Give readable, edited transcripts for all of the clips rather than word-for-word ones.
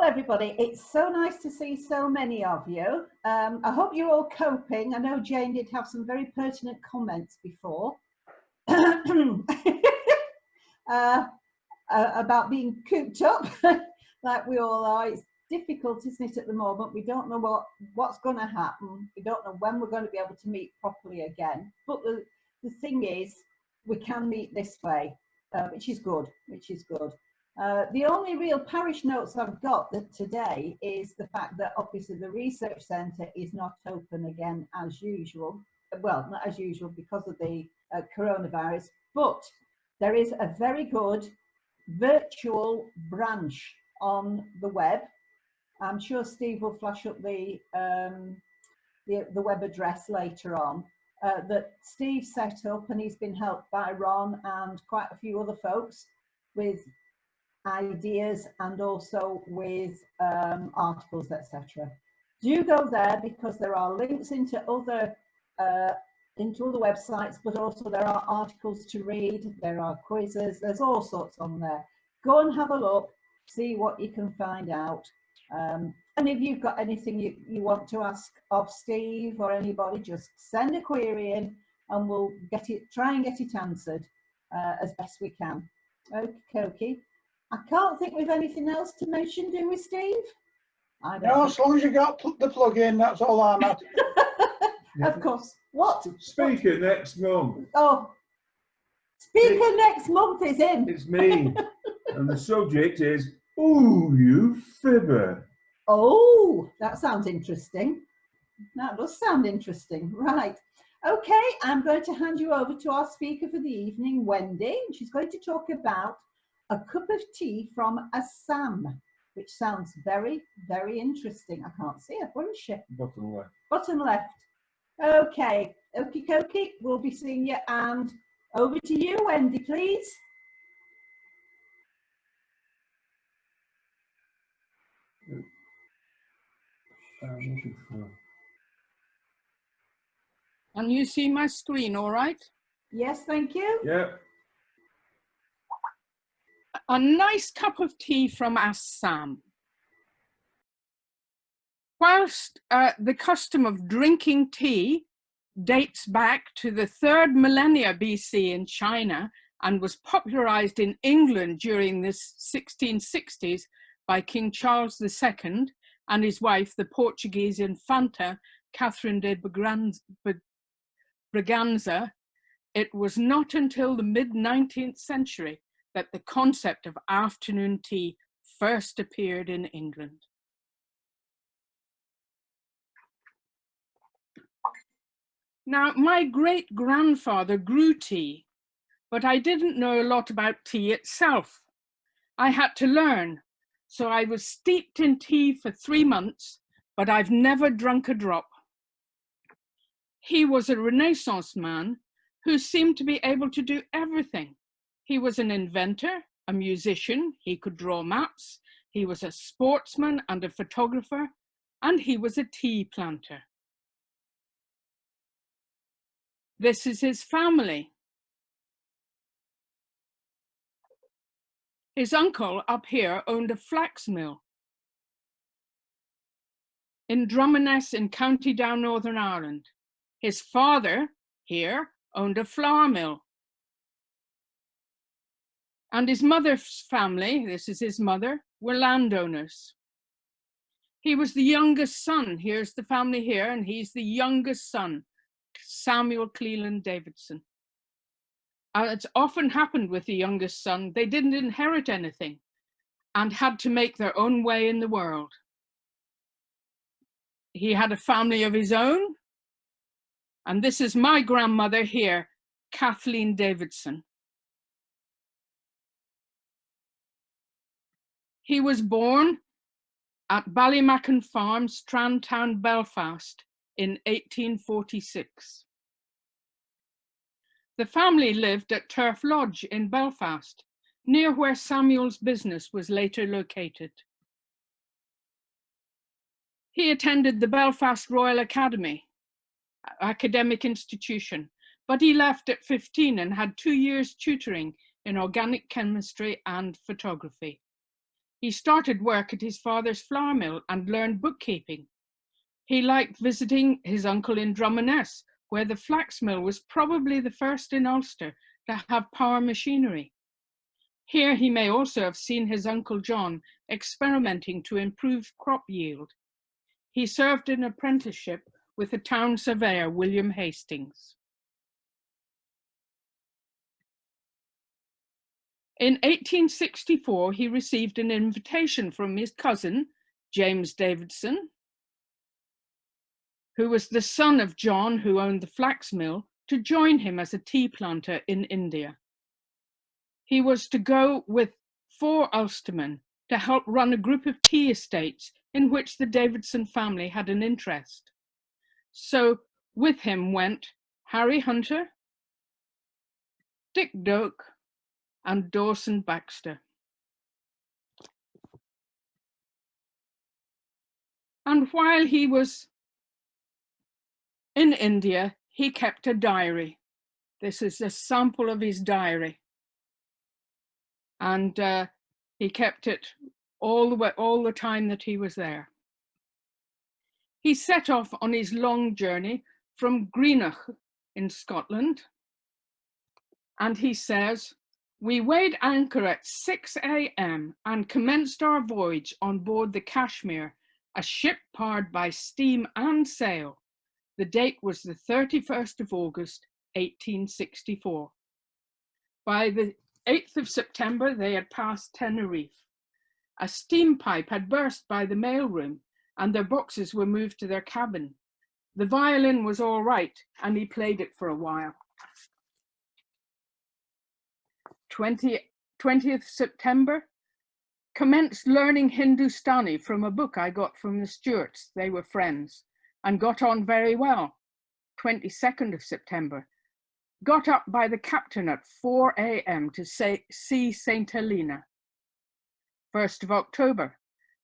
everybody, it's so nice to see so many of you. I hope you're all coping. I know Jane did have some very pertinent comments before about being cooped up like we all are. It's difficult, isn't it, at the moment? We don't know what's going to happen. We don't know when we're going to be able to meet properly again. But the thing is, we can meet this way, which is good, the only real parish notes I've got today is the fact that obviously the research centre is not open again as usual. Well, not as usual because of the coronavirus, but there is a very good virtual branch on the web. I'm sure Steve will flash up the web address later on that Steve set up, and he's been helped by Ron and quite a few other folks with ideas and also with articles, etc. Do go there because there are links into other websites, but also there are articles to read, there are quizzes, there's all sorts on there. Go and have a look, see what you can find out. And if you've got anything you want to ask of Steve or anybody, just send a query in and we'll try and get it answered as best we can. Okay. I can't think we've anything else to mention, do we, Steve? No, as long as you got the plug in, that's all I'm at. Of course. What? Speaker next month. Oh, speaker next month is in. It's me. And the subject is, ooh, you fibber. Oh, that sounds interesting. That does sound interesting. Right. Okay, I'm going to hand you over to our speaker for the evening, Wendy. She's going to talk about a cup of tea from Assam, which sounds very, very interesting. I can't see it. Where is she? Bottom left. Bottom left. Okay, okie dokie. We'll be seeing you. And over to you, Wendy, please. Can you see my screen all right? Yes, thank you. Yeah. A nice cup of tea from Assam. Whilst the custom of drinking tea dates back to the 3rd millennia BC in China and was popularized in England during the 1660s by King Charles II and his wife, the Portuguese Infanta Catherine de Braganza, it was not until the mid-19th century that the concept of afternoon tea first appeared in England. Now, my great-grandfather grew tea, but I didn't know a lot about tea itself. I had to learn, so I was steeped in tea for 3 months, but I've never drunk a drop. He was a Renaissance man who seemed to be able to do everything. He was an inventor, a musician, he could draw maps, he was a sportsman and a photographer, and he was a tea planter. This is his family. His uncle up here owned a flax mill in Drummoness in County Down, Northern Ireland. His father here owned a flour mill. And his mother's family, this is his mother, were landowners. He was the youngest son. Here's the family here, and he's the youngest son, Samuel CLELAND Davidson. It's often happened with the youngest son. They didn't inherit anything and had to make their own way in the world. He had a family of his own. And this is my grandmother here, Kathleen Davidson. He was born at Ballymacon Farm, Strandtown, Belfast in 1846. The family lived at Turf Lodge in Belfast, near where Samuel's business was later located. He attended the Belfast Royal Academy, academic institution, but he left at 15 and had 2 years tutoring in organic chemistry and photography. He started work at his father's flour mill and learned bookkeeping. He liked visiting his uncle in Drummoness, where the flax mill was probably the first in Ulster to have power machinery. Here he may also have seen his Uncle John experimenting to improve crop yield. He served an apprenticeship with the town surveyor, William Hastings. In 1864, he received an invitation from his cousin, James Davidson, who was the son of John, who owned the flax mill, to join him as a tea planter in India. He was to go with 4 Ulstermen to help run a group of tea estates in which the Davidson family had an interest. So with him went Harry Hunter, Dick Doak, and Dawson Baxter. And while he was in India, he kept a diary. This is a sample of his diary. And he kept it all the time that he was there. He set off on his long journey from Greenock in Scotland. And he says, "We weighed anchor at 6 a.m. and commenced our voyage on board the Kashmir, a ship powered by steam and sail. The date was the 31st of August, 1864. By the 8th of September, they had passed Tenerife. A steam pipe had burst by the mailroom and their boxes were moved to their cabin. The violin was all right and he played it for a while. 20th September, commenced learning Hindustani from a book I got from the Stuarts. They were friends and got on very well. 22nd of September, got up by the captain at 4 a.m. to see St. Helena. 1st of October,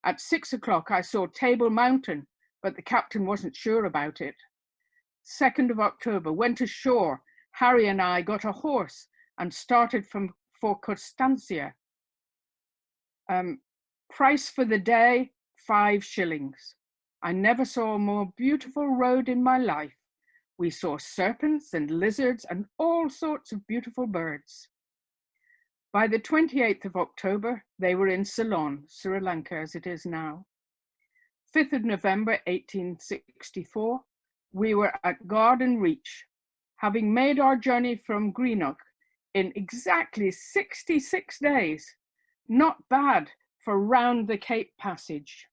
at 6 o'clock I saw Table Mountain, but the captain wasn't sure about it. 2nd of October, went ashore. Harry and I got a horse and started for Constancia. Price for the day, 5 shillings. I never saw a more beautiful road in my life. We saw serpents and lizards and all sorts of beautiful birds. By the 28th of October, they were in Ceylon, Sri Lanka as it is now. 5th of November, 1864, we were at Garden Reach, having made our journey from Greenock in exactly 66 days. Not bad for round the Cape Passage.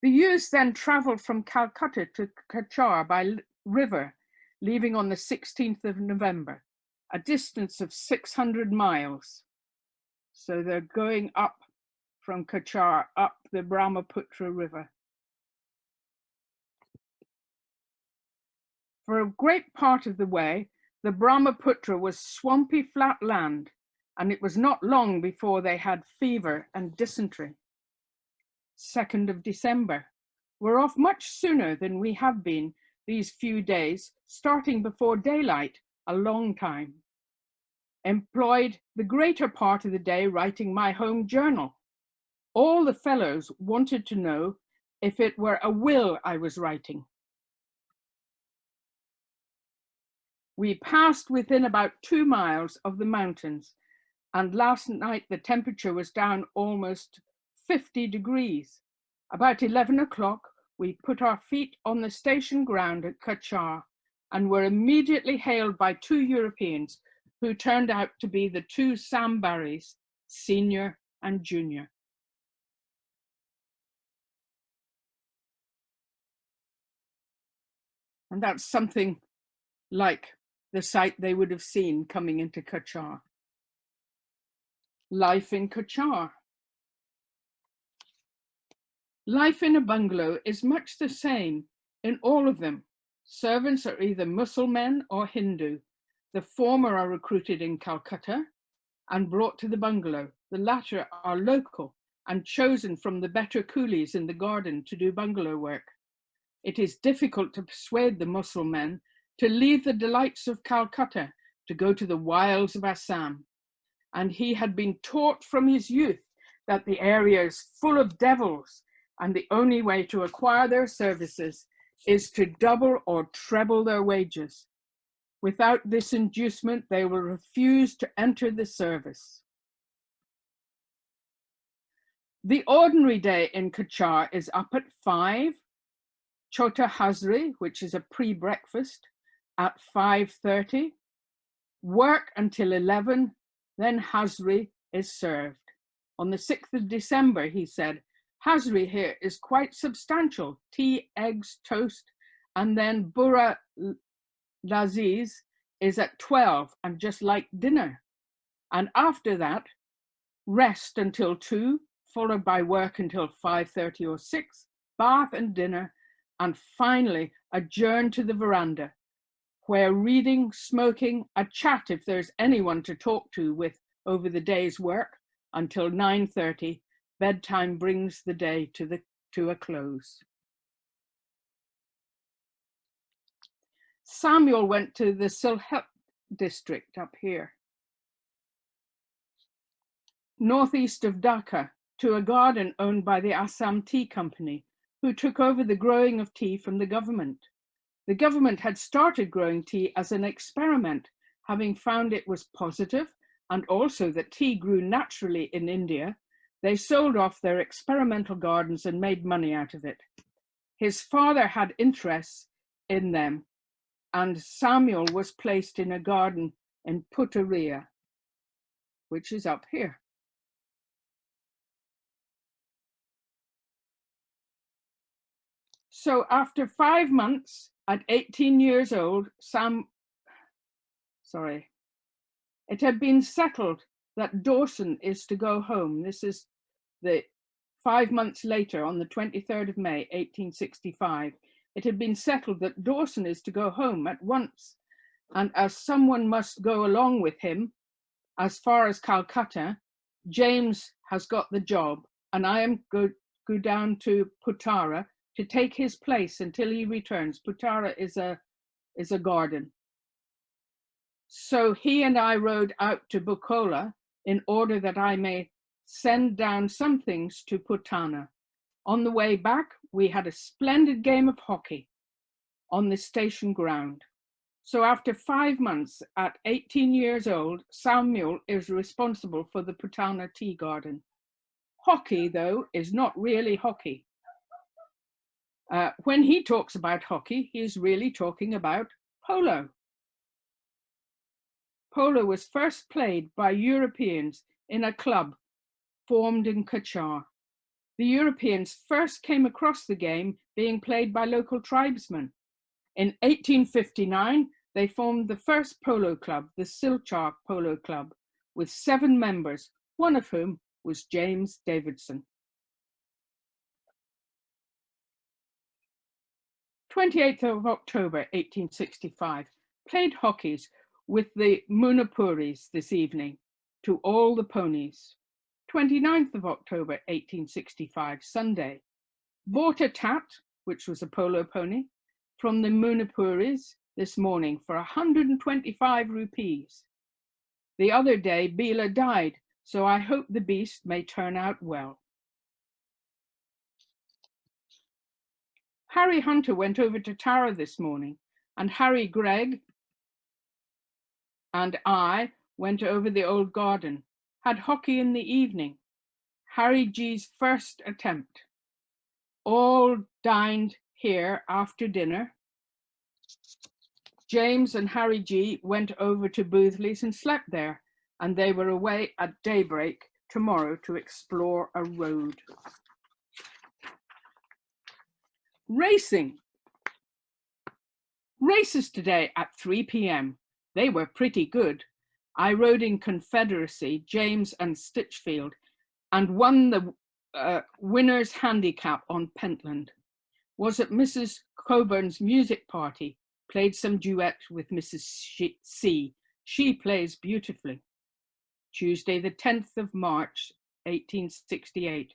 The youths then travelled from Calcutta to CACHAR by river, leaving on the 16th of November, a distance of 600 miles. So they're going up from CACHAR, up the Brahmaputra River. For a great part of the way, the Brahmaputra was swampy flat land, and it was not long before they had fever and dysentery. 2nd of December, we're off much sooner than we have been these few days, starting before daylight, a long time. Employed the greater part of the day writing my home journal. All the fellows wanted to know if it were a will I was writing. We passed within about 2 miles of the mountains, and last night the temperature was down almost 50 degrees. About 11 o'clock, we put our feet on the station ground at CACHAR and were immediately hailed by 2 Europeans who turned out to be the 2 Sam Barrys, senior and junior. And that's something like the sight they would have seen coming into CACHAR. Life in CACHAR. Life in a bungalow is much the same in all of them. Servants are either Muslim or Hindu. The former are recruited in Calcutta and brought to the bungalow. The latter are local and chosen from the better coolies in the garden to do bungalow work. It is difficult to persuade the Muslim men to leave the delights of Calcutta to go to the wilds of Assam. and he had been taught from his youth that the area is full of devils, and the only way to acquire their services is to double or treble their wages. Without this inducement, they will refuse to enter the service. The ordinary day in CACHAR is up at 5, Chota Hazri, which is a pre-breakfast, at 5:30, work until 11, then Hazri is served. On the 6th of December, he said, Hazri here is quite substantial, tea, eggs, toast, and then Burra Laziz is at 12 and just like dinner. And after that, rest until 2, followed by work until 5:30 or 6, bath and dinner, and finally adjourn to the veranda, where reading, smoking, a chat if there's anyone to talk to with over the day's work, until 9:30, bedtime brings the day to a close. Samuel went to the Sylhet district up here, northeast of Dhaka, to a garden owned by the Assam Tea Company, who took over the growing of tea from the government. The government had started growing tea as an experiment, having found it was positive and also that tea grew naturally in India. They sold off their experimental gardens and made money out of it. His father had interests in them, and Samuel was placed in a garden in Puttaria, which is up here. So after 5 months, at 18 years old, it had been settled that Dawson is to go home. This is the 5 months later, on the 23rd of May, 1865. It had been settled that Dawson is to go home at once, and as someone must go along with him as far as Calcutta, James has got the job, and I am go down to Puttara to take his place until he returns. Puttara is a garden. So he and I rode out to BURKHOLA in order that I may send down some things to Putana. On the way back, we had a splendid game of hockey on the station ground. So after 5 months, at 18 years old, Samuel is responsible for the Putana tea garden. Hockey, though, is not really hockey. When he talks about hockey, he's really talking about polo. Polo was first played by Europeans in a club formed in CACHAR. The Europeans first came across the game being played by local tribesmen. In 1859, they formed the first polo club, the Silchar Polo Club, with 7 members, one of whom was James Davidson. 28th of October, 1865, played hockeys with the Munapuris this evening, to all the ponies. 29th of October, 1865, Sunday, bought a tat, which was a polo pony, from the Munapuris this morning for 125 rupees. The other day, Bila died, so I hope the beast may turn out well. Harry Hunter went over to Tara this morning, and Harry Gregg and I went over the old garden, had hockey in the evening. Harry G's first attempt. All dined here after dinner. James and Harry G went over to Boothleys and slept there, and they were away at daybreak tomorrow to explore a road. Racing. Races today at 3 p.m. They were pretty good. I rode in Confederacy, James and Stitchfield, and won the winner's handicap on Pentland. Was at Mrs. Coburn's music party, played some duet with Mrs. C. She plays beautifully. Tuesday, the 10th of March, 1868.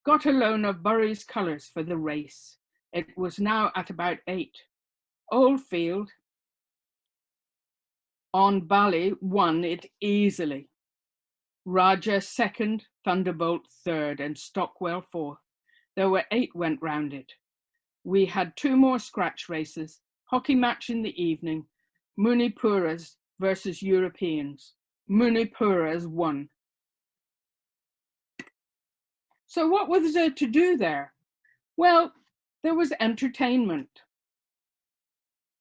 Got a loan of Bury's colours for the race. It was now at about 8. Oldfield on Bally won it easily. Raja 2nd, Thunderbolt 3rd, and Stockwell 4th. There were 8 went round it. We had 2 more scratch races, hockey match in the evening, Munipuras versus Europeans. Munipuras won. So what was there to do there? Well, there was entertainment.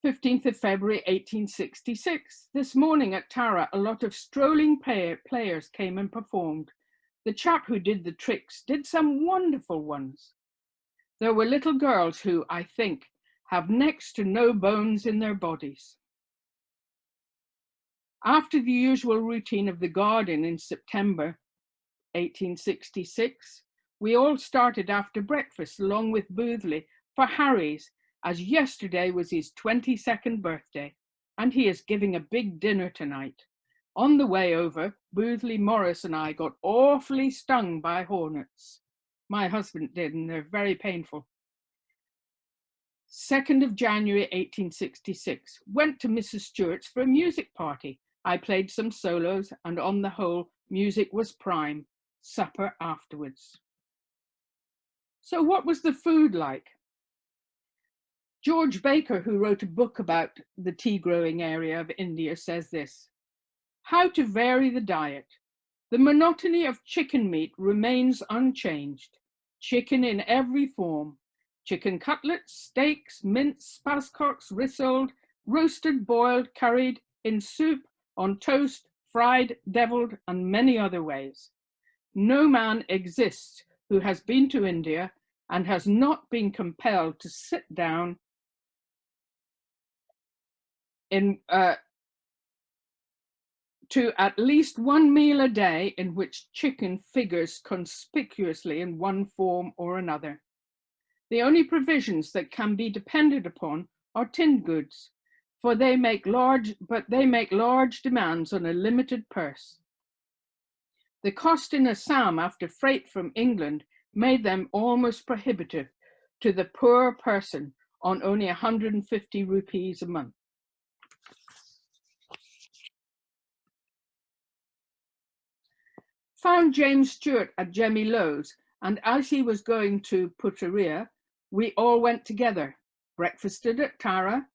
15th of February, 1866. This morning at Tara, a lot of strolling players came and performed. The chap who did the tricks did some wonderful ones. There were little girls who, I think, have next to no bones in their bodies. After the usual routine of the garden in September 1866, we all started after breakfast along with Boothly for Harry's, as yesterday was his 22nd birthday, and he is giving a big dinner tonight. On the way over, Boothly, Morris and I got awfully stung by hornets. My husband did, and they're very painful. 2nd of January 1866, went to Mrs. Stewart's for a music party. I played some solos, and on the whole, music was prime. Supper afterwards. So what was the food like? George Baker, who wrote a book about the tea growing area of India, says this: how to vary the diet. The monotony of chicken meat remains unchanged. Chicken in every form. Chicken cutlets, steaks, mince, spascocks, rissoled, roasted, boiled, curried, in soup, on toast, fried, devilled, and many other ways. No man exists who has been to India and has not been compelled to sit down to at least one meal a day in which chicken figures conspicuously in one form or another. The only provisions that can be depended upon are tinned goods, for they make large demands on a limited purse. The cost in Assam after freight from England made them almost prohibitive to the poor person on only 150 rupees a month. Found James Stewart at Jemmy Lowe's, and as he was going to Puttaria, we all went together, breakfasted at Tara.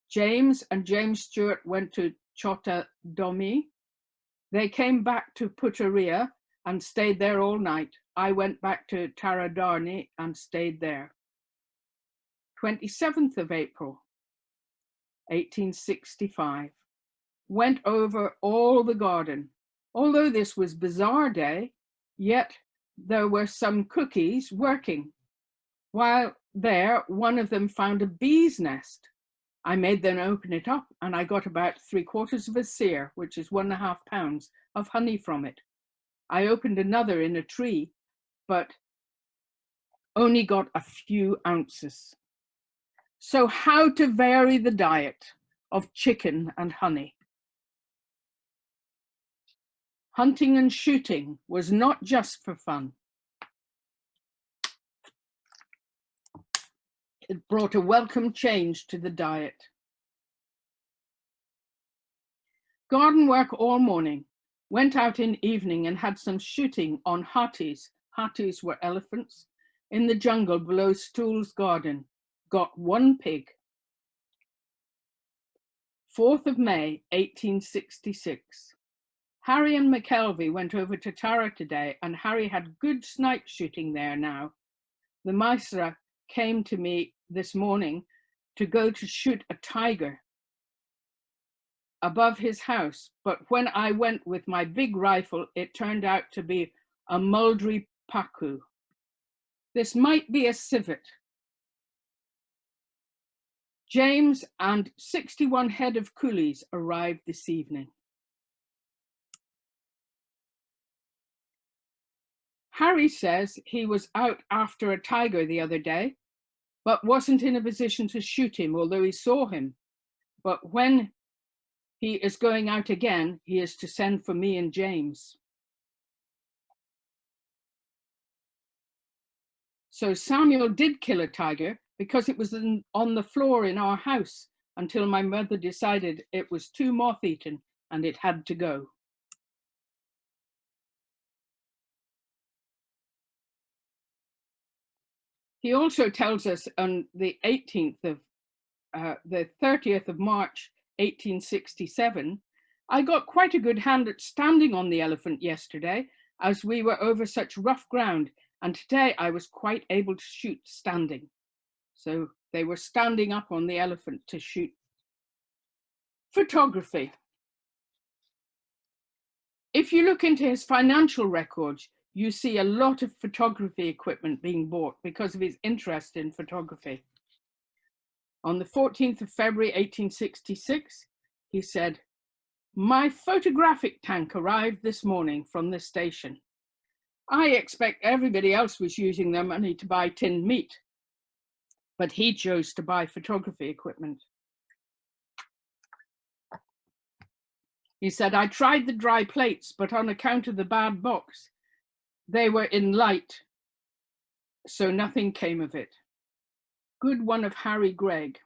James and James Stewart went to Chota Domi. They came back to Puttaria and stayed there all night. I went back to Taradharni and stayed there. 27th of April, 1865. Went over all the garden. Although this was bazaar day, yet there were some cookies working. While there, one of them found a bee's nest. I made them open it up, and I got about 3/4 of a seer, which is 1.5 pounds, of honey from it. I opened another in a tree, but only got a few ounces. So how to vary the diet of chicken and honey? Hunting and shooting was not just for fun. It brought a welcome change to the diet. Garden work all morning. Went out in evening and had some shooting on hattis. Hattis were elephants in the jungle below Stool's garden. Got 1 pig. 4th of May, 1866. Harry and McKelvey went over to Tara today, and Harry had good snipe shooting there now. The Maisra came to me this morning to go to shoot a tiger above his house, but when I went with my big rifle, it turned out to be a mulberry pacu. This might be a civet. James and 61 head of coolies arrived this evening. Harry says he was out after a tiger the other day, but wasn't in a position to shoot him, although he saw him. But when he is going out again, he is to send for me and James. So Samuel did kill a tiger because it was on the floor in our house until my mother decided it was too moth-eaten and it had to go. He also tells us on the 30th of March, 1867, I got quite a good hand at standing on the elephant yesterday, as we were over such rough ground, and today I was quite able to shoot standing. So they were standing up on the elephant to shoot. Photography. If you look into his financial records, you see a lot of photography equipment being bought because of his interest in photography. On the 14th of February, 1866, he said, "My photographic tank arrived this morning from the station. I expect everybody else was using their money to buy tinned meat, but he chose to buy photography equipment." He said, "I tried the dry plates, but on account of the bad box, they were in light, so nothing came of it." Good one of Harry Gregg.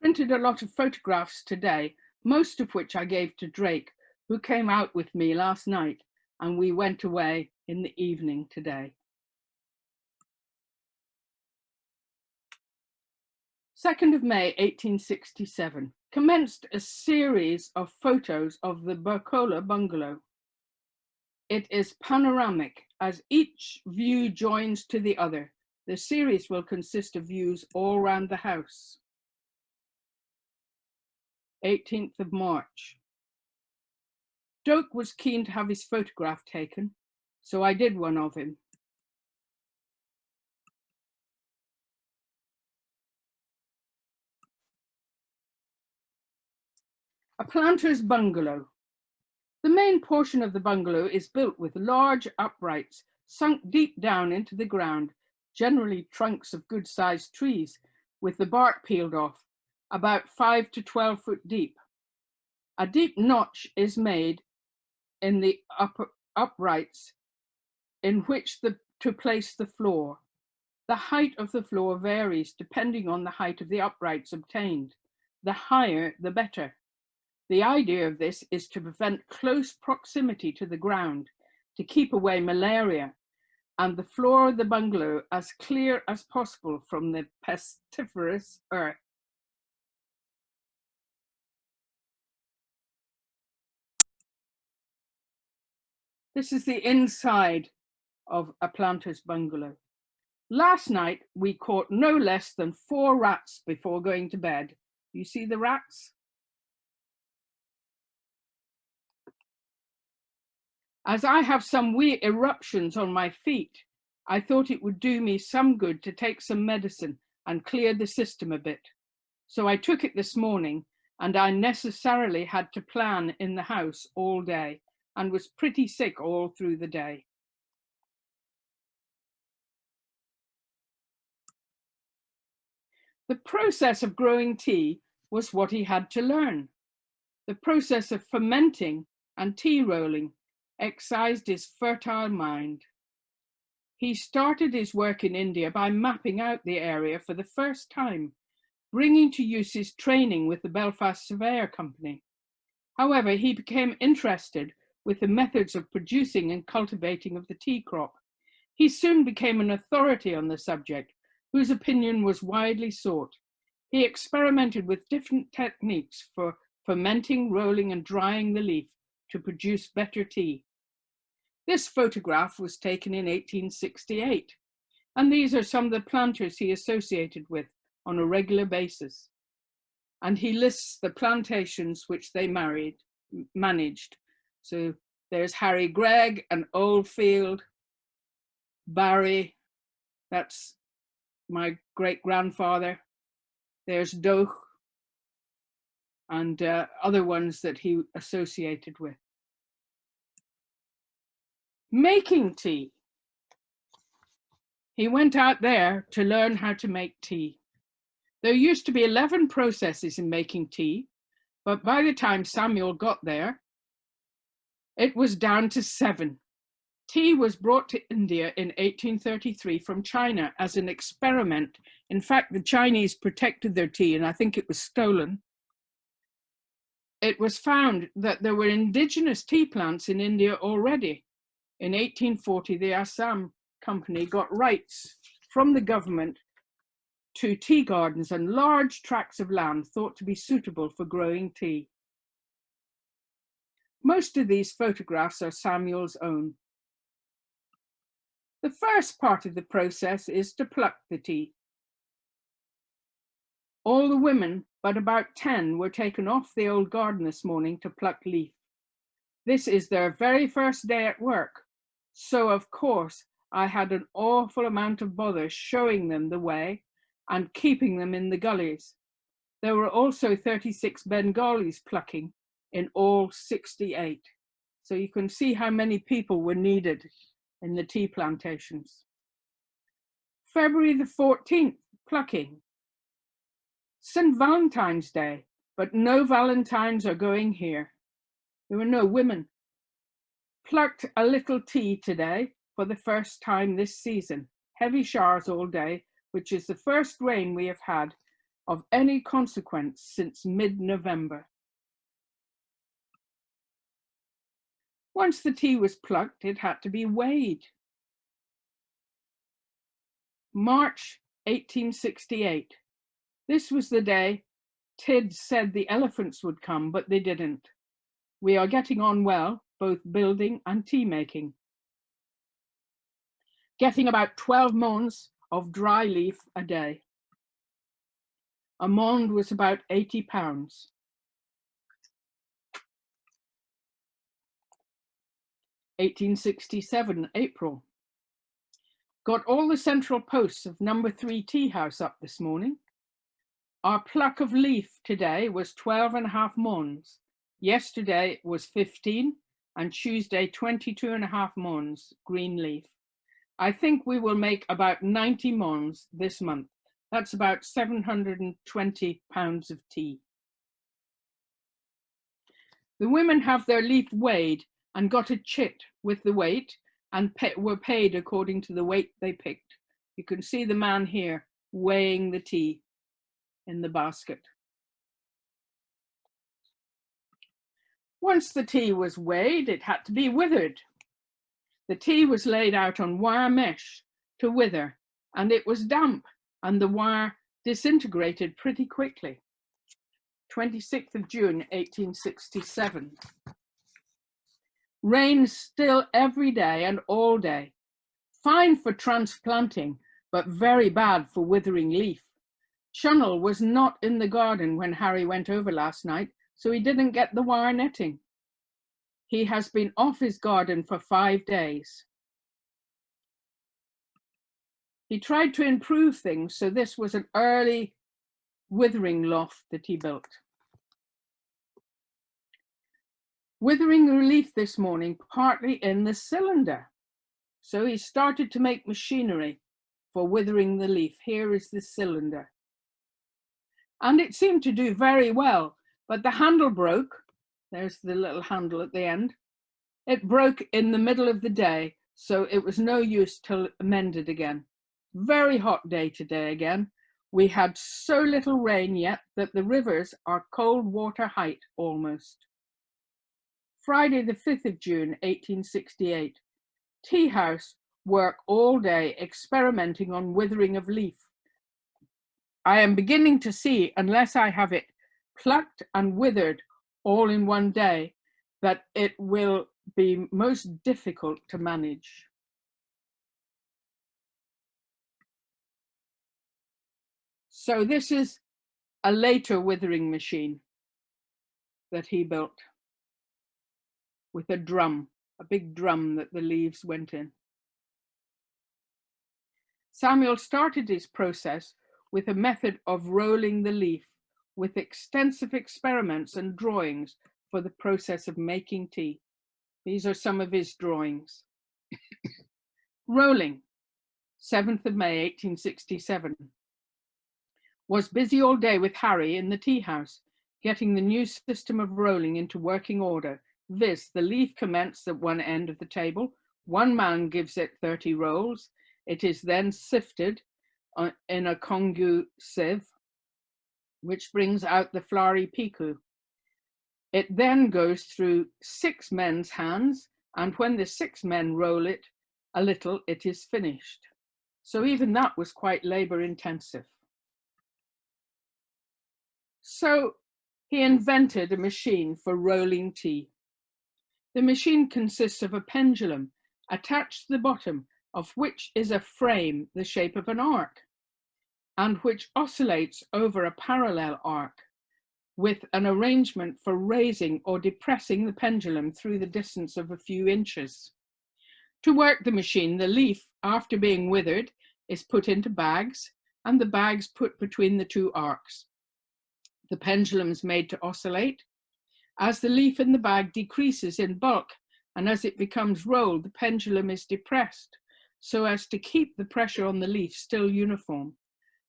Printed a lot of photographs today, most of which I gave to Drake, who came out with me last night, and we went away in the evening today. 2nd of May, 1867, commenced a series of photos of the BURKHOLA bungalow. It is panoramic, as each view joins to the other. The series will consist of views all round the house. 18th of March. Doak was keen to have his photograph taken, so I did one of him. A planter's bungalow. The main portion of the bungalow is built with large uprights sunk deep down into the ground, generally trunks of good-sized trees, with the bark peeled off, about 5 to 12 foot deep. A deep notch is made in the uprights in which to place the floor. The height of the floor varies depending on the height of the uprights obtained. The higher, the better. The idea of this is to prevent close proximity to the ground, to keep away malaria, and the floor of the bungalow as clear as possible from the pestiferous earth. This is the inside of a planter's bungalow. Last night, we caught no less than 4 rats before going to bed. You see the rats? As I have some wee eruptions on my feet, I thought it would do me some good to take some medicine and clear the system a bit. So I took it this morning, and I necessarily had to plan in the house all day and was pretty sick all through the day. The process of growing tea was what he had to learn. The process of fermenting and tea rolling excised his fertile mind. He started his work in India by mapping out the area for the first time, bringing to use his training with the Belfast Surveyor Company. However, he became interested with the methods of producing and cultivating of the tea crop. He soon became an authority on the subject, whose opinion was widely sought. He experimented with different techniques for fermenting, rolling, and drying the leaf to produce better tea. This photograph was taken in 1868, and these are some of the planters he associated with on a regular basis. And he lists the plantations which they managed. So there's Harry Gregg and Oldfield, Barry, that's my great-grandfather. There's Doak and other ones that he associated with. Making tea. He went out there to learn how to make tea. There used to be 11 processes in making tea, but by the time Samuel got there, it was down to 7. Tea was brought to India in 1833 from China as an experiment. In fact, the Chinese protected their tea, and I think it was stolen. it was found that there were indigenous tea plants in India already. In 1840, the Assam company got rights from the government to tea gardens and large tracts of land thought to be suitable for growing tea. Most of these photographs are Samuel's own. The first part of the process is to pluck the tea. All the women, but about 10, were taken off the old garden this morning to pluck leaf. This is their very first day at work, so of course I had an awful amount of bother showing them the way and keeping them in the gullies. There were also 36 Bengalis plucking, in all 68. So you can see how many people were needed in the tea plantations. February the 14th, plucking. St. Valentine's Day, but no Valentines are going here. There were no women. Plucked a little tea today for the first time this season. Heavy showers all day, which is the first rain we have had of any consequence since mid-November. Once the tea was plucked, it had to be weighed. March 1868. This was the day Tid said the elephants would come, but they didn't. We are getting on well, both building and tea making. Getting about 12 mons of dry leaf a day. A mond was about 80 pounds. (1867) April. Got all the central posts of number 3 tea house up this morning. Our pluck of leaf today was 12.5 mons. Yesterday was 15 and Tuesday 22.5 mons green leaf. I think we will make about 90 mons this month. That's about 720 pounds of tea. The women have their leaf weighed and got a chit with the weight and were paid according to the weight they picked. You can see the man here weighing the tea in the basket. Once the tea was weighed, it had to be withered. The tea was laid out on wire mesh to wither, and it was damp, and the wire disintegrated pretty quickly. 26th of June, 1867. Rain still every day and all day. Fine for transplanting, but very bad for withering leaf. Chunnell was not in the garden when Harry went over last night, so he didn't get the wire netting. He has been off his garden for 5 days. He tried to improve things, so this was an early withering loft that he built. Withering relief this morning, partly in the cylinder. So he started to make machinery for withering the leaf. Here is the cylinder. And it seemed to do very well, but the handle broke. There's the little handle at the end. It broke in the middle of the day, so it was no use till mended again. Very hot day today again. We had so little rain yet that the rivers are cold water height almost. Friday the 5th of June, 1868. Tea house work all day experimenting on withering of leaf. I am beginning to see, unless I have it plucked and withered all in one day, that it will be most difficult to manage. So this is a later withering machine that he built with a drum, a big drum that the leaves went in. Samuel started his process with a method of rolling the leaf with extensive experiments and drawings for the process of making tea. These are some of his drawings. Rolling, 7th of May, 1867. Was busy all day with Harry in the tea house, getting the new system of rolling into working order, viz. The leaf commenced at one end of the table, one man gives it 30 rolls, it is then sifted in a congu sieve, which brings out the flowery piku. It then goes through 6 men's hands, and when the 6 men roll it a little, it is finished. So even that was quite labor intensive. So he invented a machine for rolling tea. The machine consists of a pendulum attached to the bottom of which is a frame the shape of an arc, and which oscillates over a parallel arc with an arrangement for raising or depressing the pendulum through the distance of a few inches. To work the machine, the leaf, after being withered, is put into bags, and the bags put between the 2 arcs. The pendulum is made to oscillate. As the leaf in the bag decreases in bulk, and as it becomes rolled, the pendulum is depressed, so as to keep the pressure on the leaf still uniform.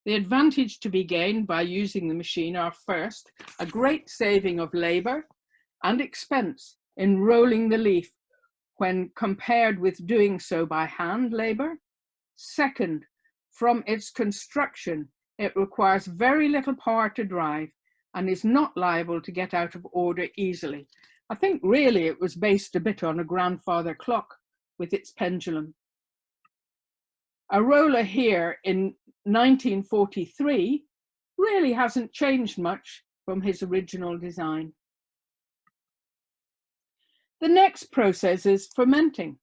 The advantage to be gained by using the machine are, first, a great saving of labor and expense in rolling the leaf when compared with doing so by hand labor. Second, from its construction, it requires very little power to drive and is not liable to get out of order easily. I think really it was based a bit on a grandfather clock with its pendulum. A roller here in 1943 really hasn't changed much from his original design. The next process is fermenting.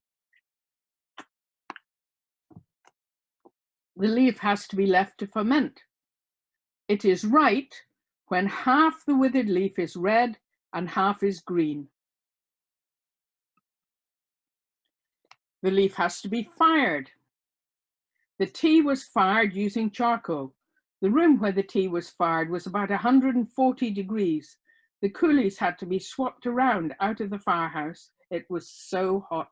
The leaf has to be left to ferment. It is right when half the withered leaf is red and half is green. The leaf has to be fired. The tea was fired using charcoal. The room where the tea was fired was about 140 degrees. The coolies had to be swapped around out of the firehouse. It was so hot.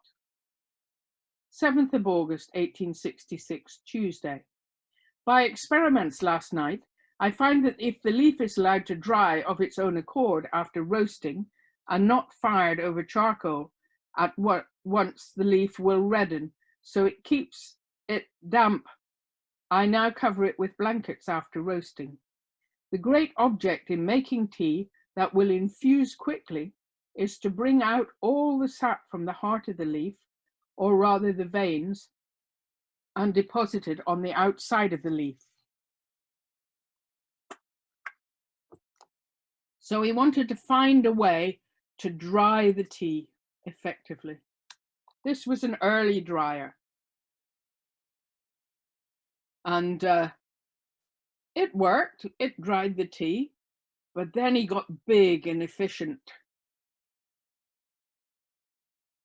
7th of August, 1866, Tuesday. By experiments last night, I find that if the leaf is allowed to dry of its own accord after roasting and not fired over charcoal at once, the leaf will redden, so it keeps it damp. I now cover it with blankets after roasting. The great object in making tea that will infuse quickly is to bring out all the sap from the heart of the leaf, or rather the veins, and deposit it on the outside of the leaf. So he wanted to find a way to dry the tea effectively. This was an early dryer. And it worked, it dried the tea, but then he got big and efficient.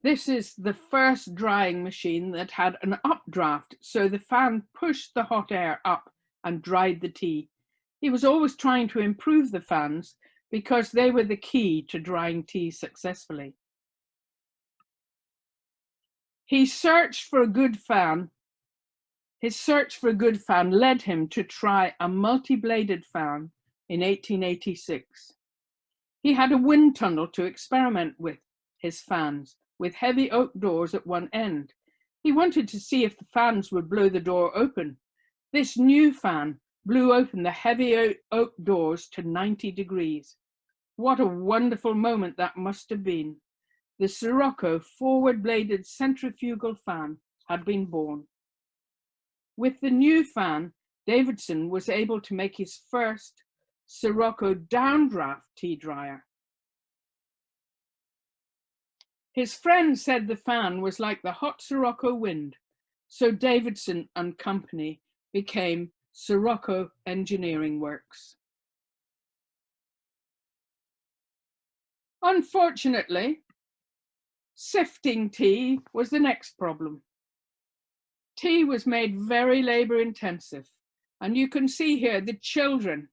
This is the first drying machine that had an updraft, so the fan pushed the hot air up and dried the tea. He was always trying to improve the fans because they were the key to drying tea successfully. He searched for a good fan. His search for a good fan led him to try a multi-bladed fan in 1886. He had a wind tunnel to experiment with his fans, with heavy oak doors at one end. He wanted to see if the fans would blow the door open. This new fan blew open the heavy oak doors to 90 degrees. What a wonderful moment that must have been. The Sirocco forward-bladed centrifugal fan had been born. With the new fan, Davidson was able to make his first Sirocco downdraft tea dryer. His friend said the fan was like the hot Sirocco wind, so Davidson and Company became Sirocco Engineering Works. Unfortunately, sifting tea was the next problem. Tea was made very labor intensive, and you can see here the children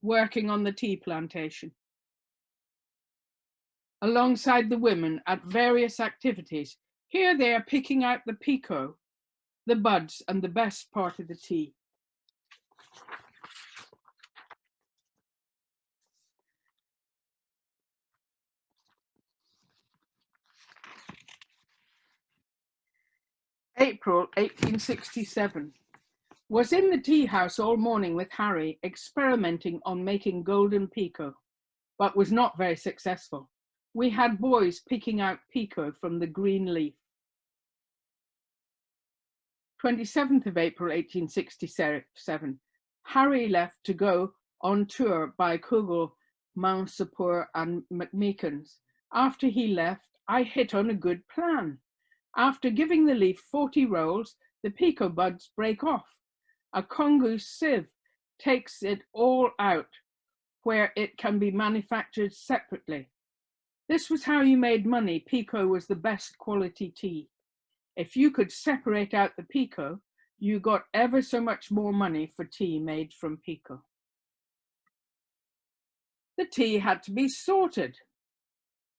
working on the tea plantation, alongside the women at various activities. Here they are picking out the pico, the buds, and the best part of the tea. April 1867. Was in the tea house all morning with Harry, experimenting on making golden pico. but was not very successful. We had boys picking out pekoe from the green leaf. 27th of April, 1867, Harry left to go on tour by Cougal, Mounsapur and McMeekins. After he left, I hit on a good plan. After giving the leaf 40 rolls, the pekoe buds break off. A Congo sieve takes it all out where it can be manufactured separately. This was how you made money. Pekoe was the best quality tea. If you could separate out the pekoe, you got ever so much more money for tea made from pekoe. The tea had to be sorted.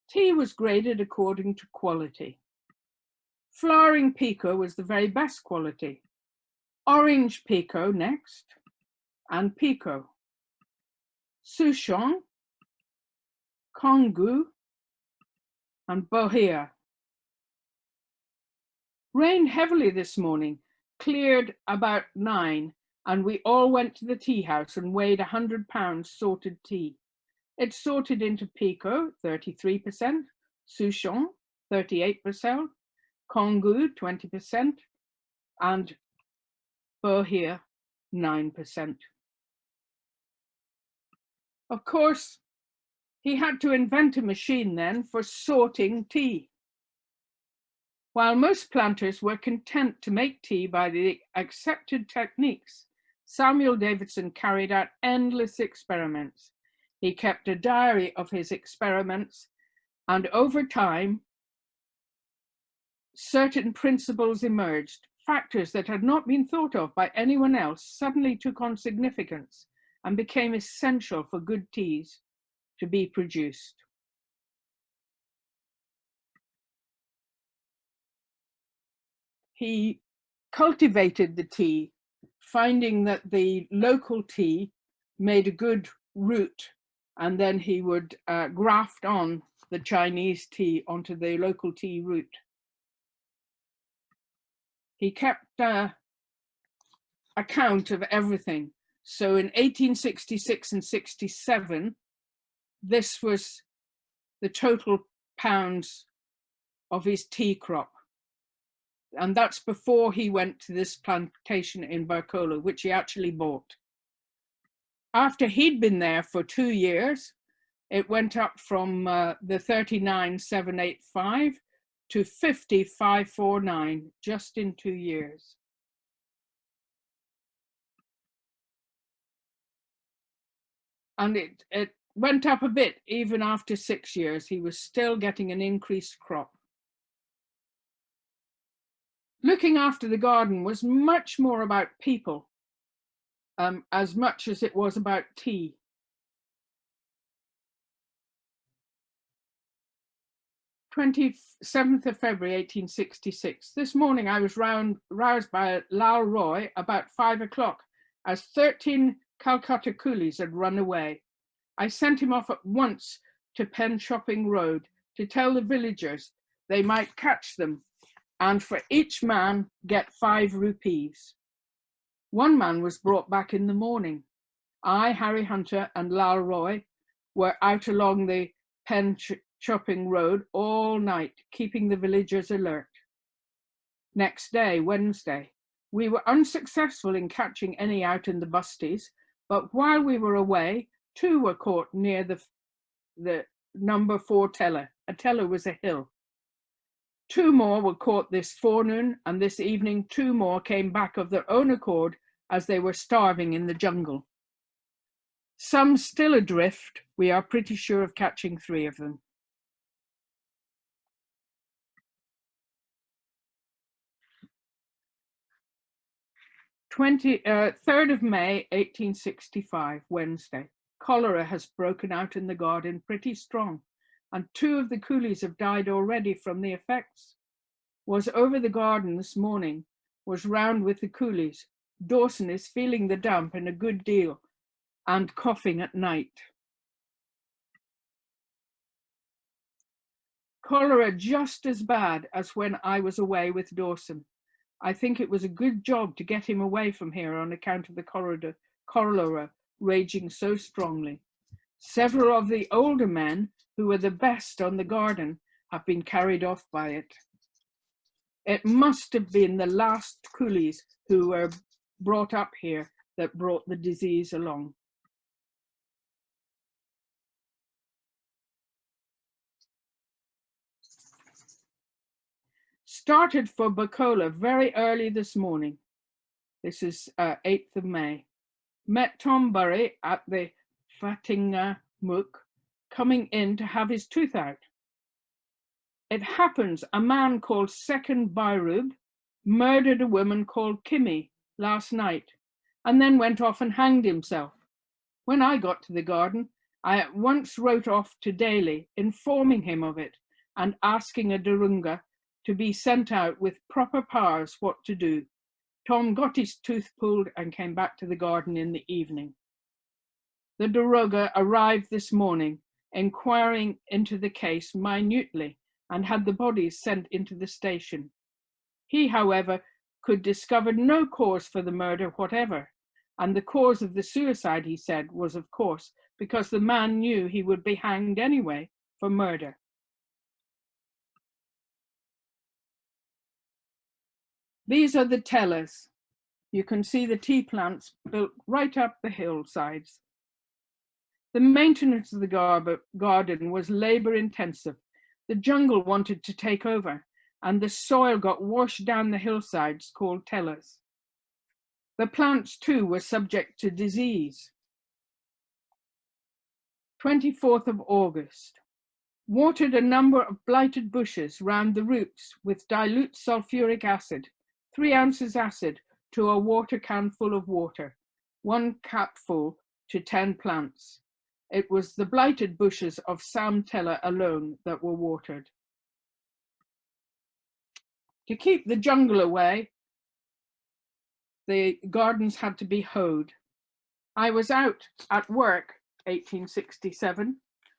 Tea was graded according to quality. Flowering pekoe was the very best quality. Orange pekoe next, and pekoe. Souchong, Kongu, and Bohea. Rained heavily this morning, cleared about 9, and we all went to the tea house and weighed 100 pounds sorted tea. It's sorted into pekoe, 33%, Souchong, 38%, Kongu, 20%, and Bohea, 9%. Of course, he had to invent a machine then for sorting tea. While most planters were content to make tea by the accepted techniques, Samuel Davidson carried out endless experiments. He kept a diary of his experiments, and over time, certain principles emerged. Factors that had not been thought of by anyone else suddenly took on significance and became essential for good teas to be produced. He cultivated the tea, finding that the local tea made a good root, and then he would graft on the Chinese tea onto the local tea root. He kept account of everything. So in 1866 and 67, this was the total pounds of his tea crop. And that's before he went to this plantation in BURKHOLA, which he actually bought. After he'd been there for 2 years, it went up from the 39,785 to 50,549, just in 2 years. And it went up a bit even after 6 years. He was still getting an increased crop. Looking after the garden was much more about people, as much as it was about tea. (27th of February 1866). This morning I was roused by Lal Roy about 5 o'clock as 13 Calcutta coolies had run away. I sent him off at once to Pen Shopping Road to tell the villagers they might catch them and for each man get 5 rupees. One man was brought back in the morning. I, Harry Hunter and Lal Roy were out along the Pen Shopping Road all night, keeping the villagers alert. Next day, Wednesday, we were unsuccessful in catching any out in the busties, but while we were away, 2 were caught near the number 4 teller. A teller was a hill. 2 more were caught this forenoon, and this evening 2 more came back of their own accord as they were starving in the jungle. Some still adrift. We are pretty sure of catching 3 of them. Third of May, 1865, Wednesday. Cholera has broken out in the garden pretty strong, and 2 of the coolies have died already from the effects. Was over the garden this morning, was round with the coolies. Dawson is feeling the damp in a good deal and coughing at night. Cholera just as bad as when I was away with Dawson. I think it was a good job to get him away from here on account of the cholera raging so strongly. Several of the older men, who were the best on the garden, have been carried off by it. It must have been the last coolies who were brought up here that brought the disease along. Started for BURKHOLA very early this morning. This is 8th of May. Met Tom Burry at the Fatinga Mook, coming in to have his tooth out. It happens a man called Second Bairub murdered a woman called Kimmy last night and then went off and hanged himself. When I got to the garden, I at once wrote off to Daly, informing him of it and asking a Darunga to be sent out with proper powers what to do. Tom got his tooth pulled and came back to the garden in the evening. The Darunga arrived this morning, inquiring into the case minutely, and had the bodies sent into the station. He, however, could discover no cause for the murder whatever, and the cause of the suicide, he said, was of course because the man knew he would be hanged anyway for murder. These are the tellers. You can see the tea plants built right up the hillsides. The maintenance of the garden was labor intensive. The jungle wanted to take over, and the soil got washed down the hillsides called tellers. The plants too were subject to disease. 24th of August. Watered a number of blighted bushes round the roots with dilute sulfuric acid, 3 ounces acid to a water can full of water, 1 capful to 10 plants. It was the blighted bushes of Sam Teller alone that were watered. To keep the jungle away, the gardens had to be hoed. I was out at work, 1867,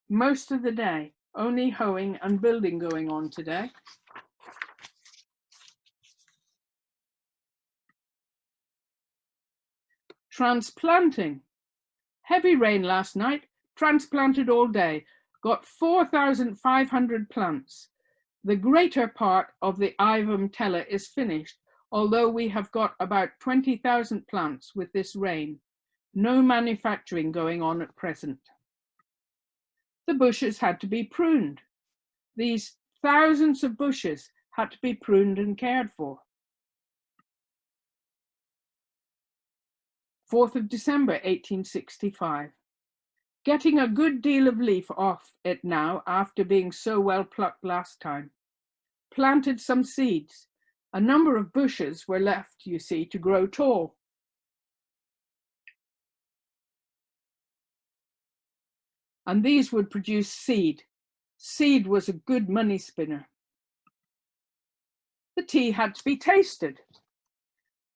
most of the day, only hoeing and building going on today. Transplanting. Heavy rain last night, transplanted all day, got 4,500 plants. The greater part of the Ivum Teller is finished, although we have got about 20,000 plants with this rain. No manufacturing going on at present. The bushes had to be pruned. These thousands of bushes had to be pruned and cared for. 4th of December, 1865. Getting a good deal of leaf off it now after being so well plucked last time. Planted some seeds. A number of bushes were left, you see, to grow tall. And these would produce seed. Seed was a good money spinner. The tea had to be tasted.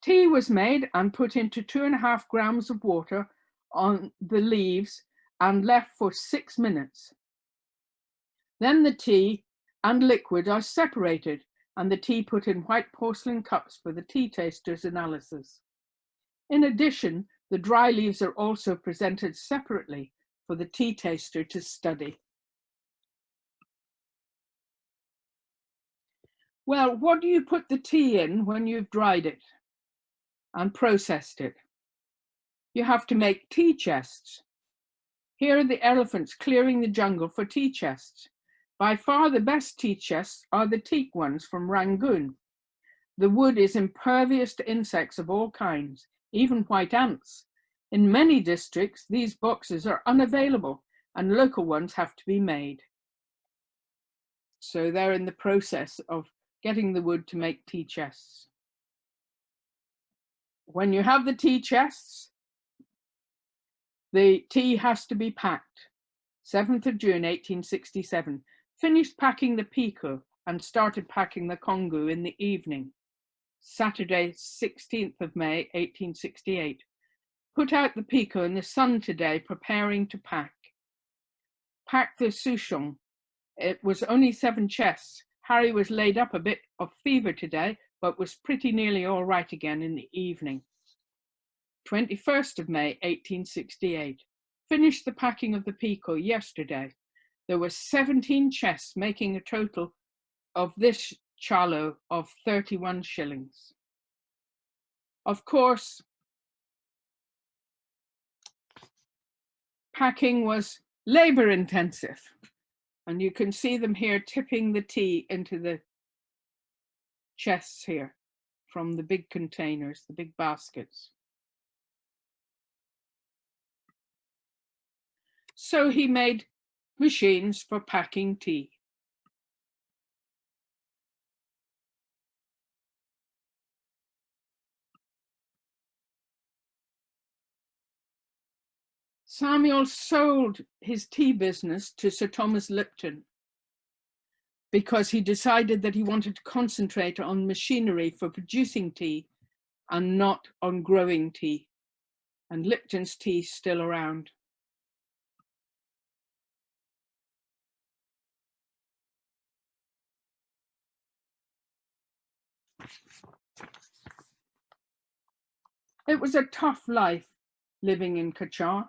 Tea was made and put into 2.5 grams of water on the leaves and left for 6 minutes. Then the tea and liquid are separated and the tea put in white porcelain cups for the tea taster's analysis. In addition, the dry leaves are also presented separately for the tea taster to study. Well, what do you put the tea in when you've dried it and processed it? You have to make tea chests. Here are the elephants clearing the jungle for tea chests. By far the best tea chests are the teak ones from Rangoon. The wood is impervious to insects of all kinds, even white ants. In many districts, these boxes are unavailable and local ones have to be made. So they're in the process of getting the wood to make tea chests. When you have the tea chests, the tea has to be packed. 7th of June, 1867. Finished packing the Pico and started packing the Congo in the evening. Saturday, 16th of May, 1868. Put out the Pico in the sun today, preparing to pack. Packed the Souchon. It was only 7 chests. Harry was laid up a bit of fever today, but was pretty nearly all right again in the evening. 21st of May, 1868. finished the packing of the Pico yesterday. There were 17 chests, making a total of this chalo of 31 shillings. Of course, packing was labor intensive, and you can see them here tipping the tea into the chests here from the big containers, the big baskets. So he made machines for packing tea. Samuel sold his tea business to Sir Thomas Lipton because he decided that he wanted to concentrate on machinery for producing tea and not on growing tea. And Lipton's tea is still around. It was a tough life living in CACHAR.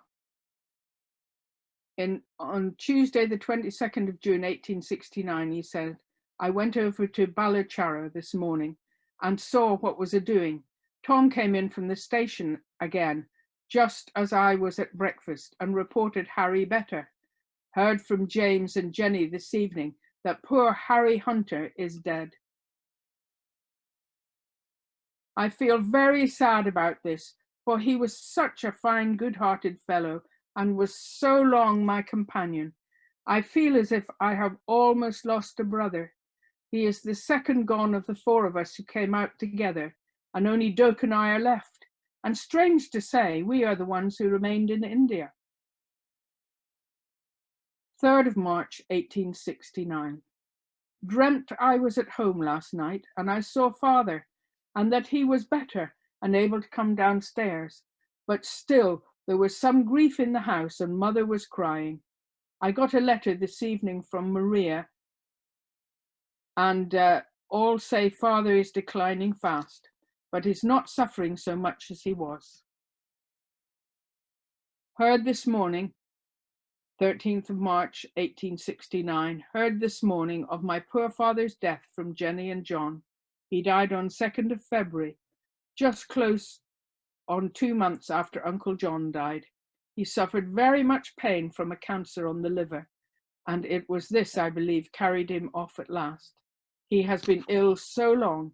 On Tuesday, the 22nd of June, 1869, he said, I went over to Balachara this morning and saw what was a-doing. Tom came in from the station again, just as I was at breakfast, and reported Harry better. Heard from James and Jenny this evening that poor Harry Hunter is dead. I feel very sad about this, for he was such a fine, good-hearted fellow and was so long my companion. I feel as if I have almost lost a brother. He is the second gone of the four of us who came out together, and only Doak and I are left. And strange to say, we are the ones who remained in India. 3rd of March, 1869. Dreamt I was at home last night, and I saw father, and that he was better and able to come downstairs. But still, there was some grief in the house, and mother was crying. I got a letter this evening from Maria, and all say father is declining fast, but is not suffering so much as he was. Heard this morning, 13th of March, 1869, heard this morning of my poor father's death from Jenny and John. He died on 2nd of February, just close on 2 months after Uncle John died. He suffered very much pain from a cancer on the liver, and it was this, I believe, carried him off at last. He has been ill so long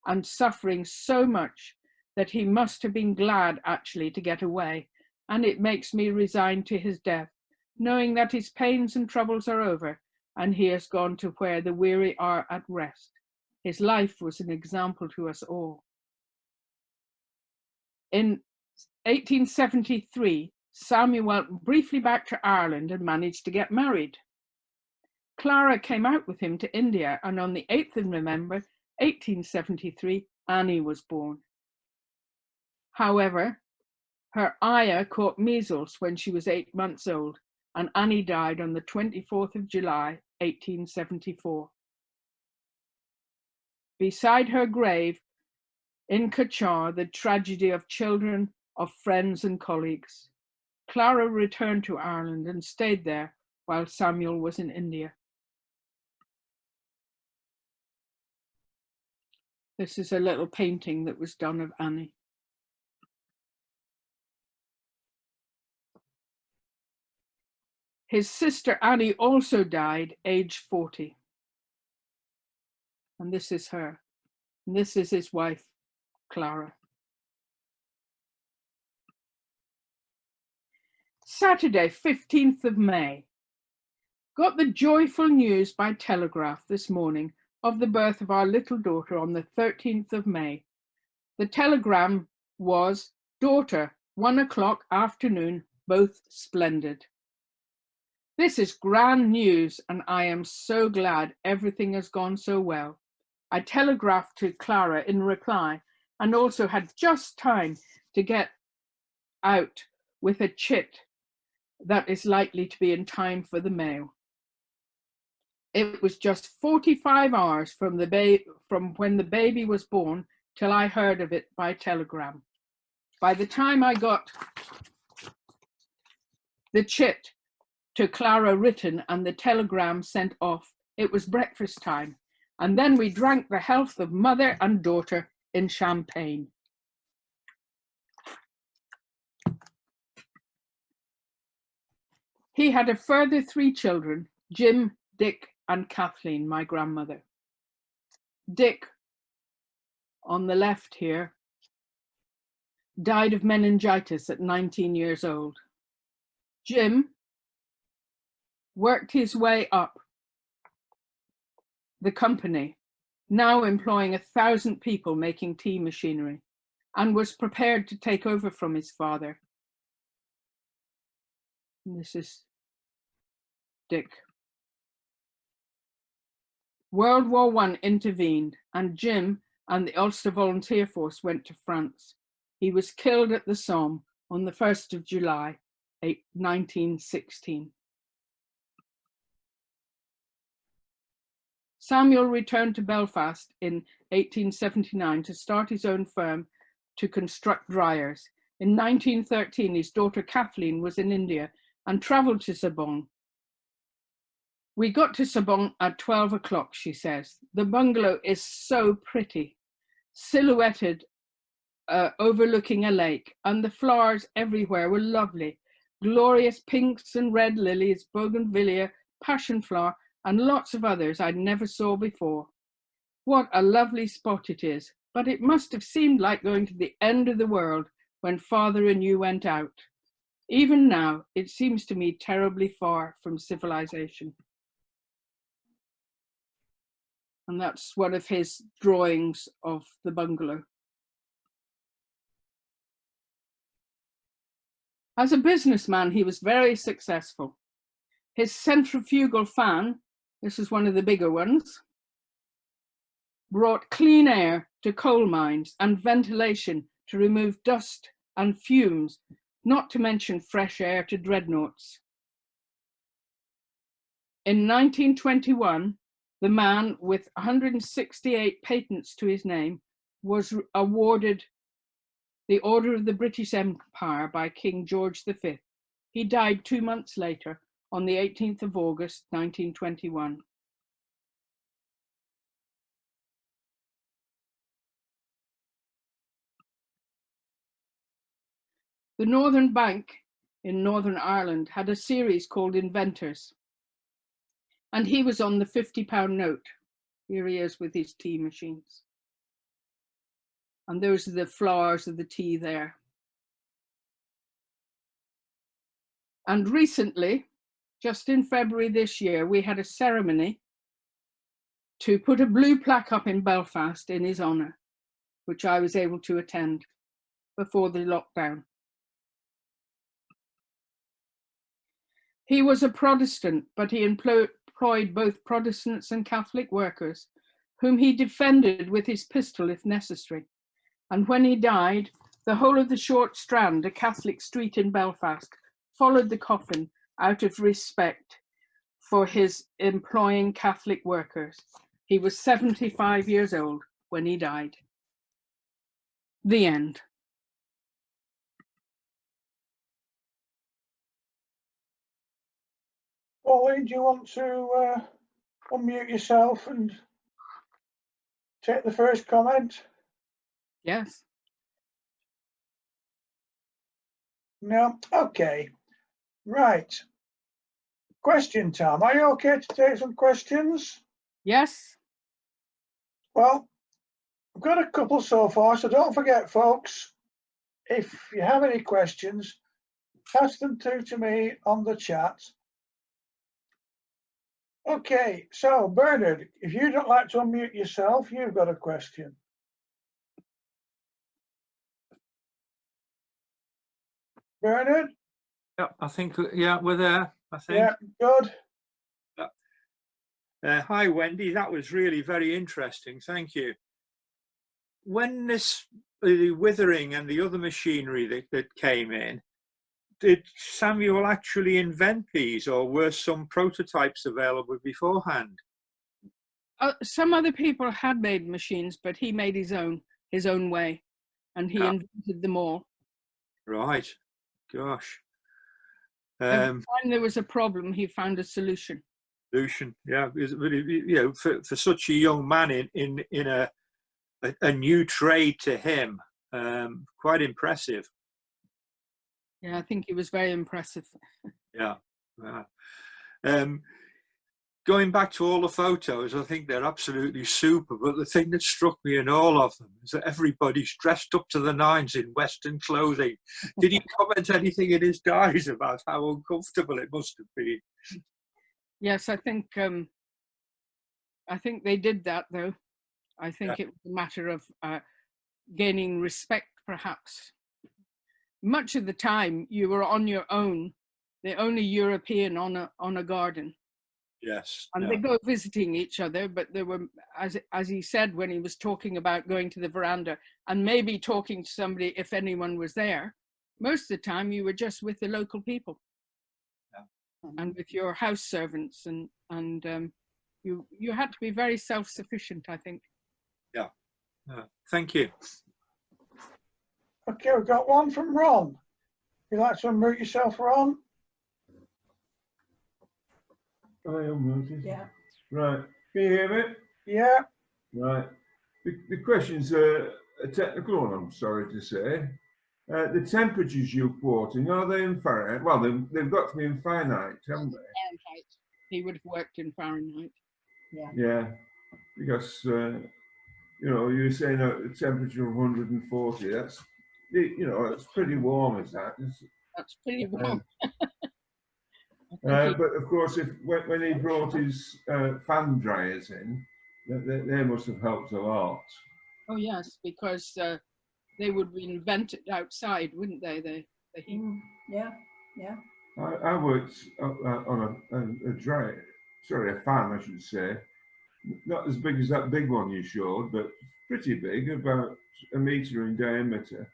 and suffering so much that he must have been glad actually to get away, and it makes me resigned to his death, knowing that his pains and troubles are over, and he has gone to where the weary are at rest. His life was an example to us all. In 1873, Samuel went briefly back to Ireland and managed to get married. Clara came out with him to India, and on the 8th of November, 1873, Annie was born. However, her ayah caught measles when she was 8 months old, and Annie died on the 24th of July, 1874. Beside her grave, in CACHAR, the tragedy of children, of friends and colleagues. Clara returned to Ireland and stayed there while Samuel was in India. This is a little painting that was done of Annie. His sister Annie also died, aged 40. And this is her. And this is his wife, Clara. Saturday, 15th of May. Got the joyful news by telegraph this morning of the birth of our little daughter on the 13th of May. The telegram was, daughter, 1 o'clock afternoon, both splendid. This is grand news, and I am so glad everything has gone so well. I telegraphed to Clara in reply, and also had just time to get out with a chit that is likely to be in time for the mail. It was just 45 hours from when the baby was born till I heard of it by telegram. By the time I got the chit to Clara written and the telegram sent off. It was breakfast time. And then we drank the health of mother and daughter in champagne. He had a further 3 children, Jim, Dick, and Kathleen, my grandmother. Dick, on the left here, died of meningitis at 19 years old. Jim worked his way up the company, now employing 1,000 people making tea machinery, and was prepared to take over from his father. And this is Dick. World War I intervened, and Jim and the Ulster Volunteer Force went to France. He was killed at the Somme on the 1st of July, 1916. Samuel returned to Belfast in 1879 to start his own firm to construct dryers. In 1913, his daughter Kathleen was in India and travelled to Sabon. We got to Sabon at 12 o'clock, she says. The bungalow is so pretty, silhouetted overlooking a lake, and the flowers everywhere were lovely. Glorious pinks and red lilies, bougainvillea, passion flower, and lots of others I never saw before. What a lovely spot it is, but it must have seemed like going to the end of the world when Father and you went out. Even now, it seems to me terribly far from civilization. And that's one of his drawings of the bungalow. As a businessman, he was very successful. His centrifugal fan, this is one of the bigger ones, brought clean air to coal mines and ventilation to remove dust and fumes, not to mention fresh air to dreadnoughts. In 1921, the man with 168 patents to his name was awarded the Order of the British Empire by King George V. He died 2 months later on the 18th of August, 1921. The Northern Bank in Northern Ireland had a series called Inventors, and he was on the £50 note. Here he is with his tea machines. And those are the flowers of the tea there. And recently, just in February this year, we had a ceremony to put a blue plaque up in Belfast in his honour, which I was able to attend before the lockdown. He was a Protestant, but he employed both Protestants and Catholic workers, whom he defended with his pistol if necessary. And when he died, the whole of the Short Strand, a Catholic street in Belfast, followed the coffin out of respect for his employing Catholic workers. He was 75 years old when he died. The end. Pauline, do you want to unmute yourself and take the first comment? Yes. No? Okay. Right. Question time. Are you okay to take some questions? Yes. Well, I've got a couple so far, so don't forget, folks, if you have any questions, pass them through to me on the chat. Okay, so Bernard, if you don't like to unmute yourself, you've got a question. Bernard? Yeah, I think, yeah, we're there, I think. Yeah, good. Hi, Wendy. That was really very interesting. Thank you. When the withering and the other machinery that came in, did Samuel actually invent these, or were some prototypes available beforehand? Some other people had made machines, but he made his own way, and he invented them all. Right. Gosh. Every time there was a problem, he found a solution. Yeah, you know, for such a young man in a new trade to him, quite impressive. Yeah, I think he was very impressive. Yeah. Going back to all the photos, I think they're absolutely super. But the thing that struck me in all of them is that everybody's dressed up to the nines in Western clothing. Did he comment anything in his diaries about how uncomfortable it must have been? Yes, I think they did that, though. I think it was a matter of gaining respect, perhaps. Much of the time, you were on your own, the only European on a garden. Yes. And they go visiting each other, but there were, as he said when he was talking about going to the veranda and maybe talking to somebody if anyone was there, most of the time you were just with the local people. Yeah. And with your house servants, and you had to be very self-sufficient, I think. Yeah. Thank you. Okay, we've got one from Ron. You'd like to unmute yourself, Ron? I unmuted. Yeah. Right. Can you hear me? Yeah. Right. The question's a technical one, I'm sorry to say. The temperatures you're quoting, are they in Fahrenheit? Well, they've got to be in Fahrenheit, haven't they? Fahrenheit. He would have worked in Fahrenheit. Yeah. Yeah. Because, you know, you're saying a temperature of 140, that's, you know, it's pretty warm, is that? That's pretty warm. But of course, when he brought his fan dryers in, they must have helped a lot. Oh yes, because they would be invented outside, wouldn't they? The heat. Yeah, yeah. I worked on a dryer, sorry, a fan, I should say. Not as big as that big one you showed, but pretty big, about a metre in diameter,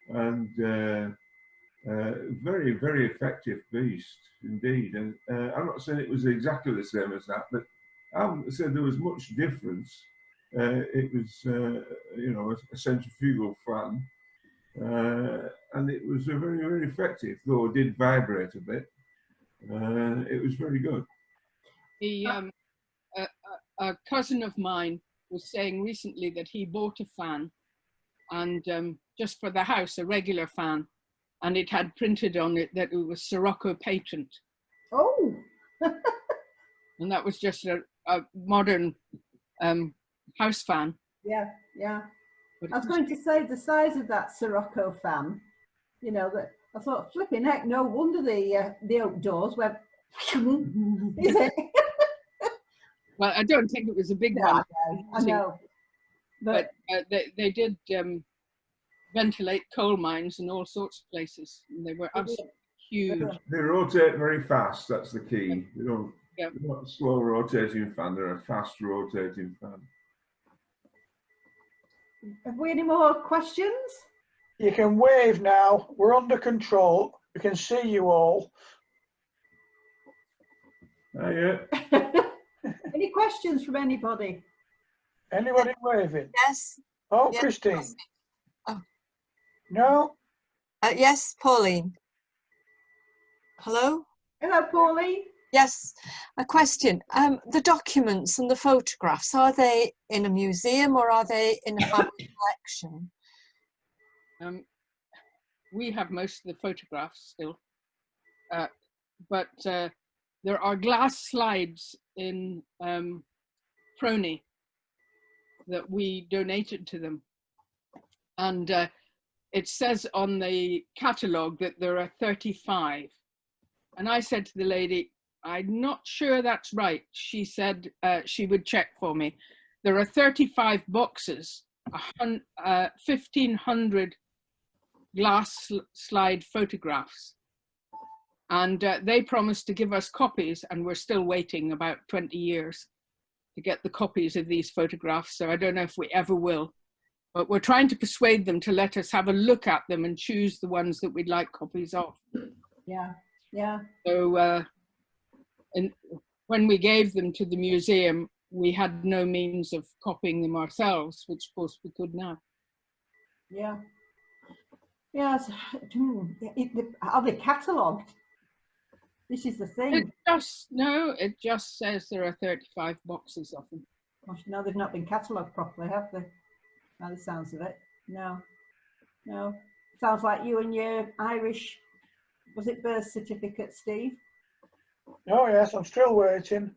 and very, very effective beast indeed. And I'm not saying it was exactly the same as that, but I wouldn't say there was much difference. It was, you know, a centrifugal fan, and it was very, very effective, though it did vibrate a bit. It was very good. A cousin of mine was saying recently that he bought a fan, and just for the house, a regular fan, and it had printed on it that it was Sirocco patent. Oh. And that was just a modern house fan. Yeah, yeah. But I was going to say the size of that Sirocco fan, you know, that I thought, flipping heck, no wonder the outdoors went, is it? Well, I don't think it was a big No, one. I know. But they did ventilate coal mines and all sorts of places. And they were absolutely huge. They rotate very fast, that's the key. They're not a slow rotating fan, they're a fast rotating fan. Have we any more questions? You can wave now. We're under control. We can see you all. Yeah. Any questions from anybody? Anybody waving? Yes. Oh, Yes. Christine. Oh. No? Yes, Pauline. Hello? Hello, Pauline. Yes, a question. The documents and the photographs, are they in a museum or are they in a family collection? We have most of the photographs still, but there are glass slides in Prony that we donated to them. And it says on the catalogue that there are 35. And I said to the lady, I'm not sure that's right. She said she would check for me. There are 35 boxes, 1,500 glass slide photographs. And they promised to give us copies, and we're still waiting about 20 years to get the copies of these photographs. So I don't know if we ever will, but we're trying to persuade them to let us have a look at them and choose the ones that we'd like copies of. Yeah, yeah. So when we gave them to the museum, we had no means of copying them ourselves, which of course we could now. Yeah. Yes. Are they catalogued? This is the It thing. it just says there are 35 boxes of them. Gosh, no, they've not been catalogued properly, have they? By the sounds of it. No. No. Sounds like you and your Irish, was it birth certificate, Steve? Oh yes, I'm still waiting.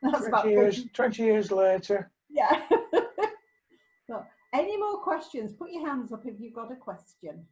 That's about 20 years later. Yeah. So, any more questions? Put your hands up if you've got a question.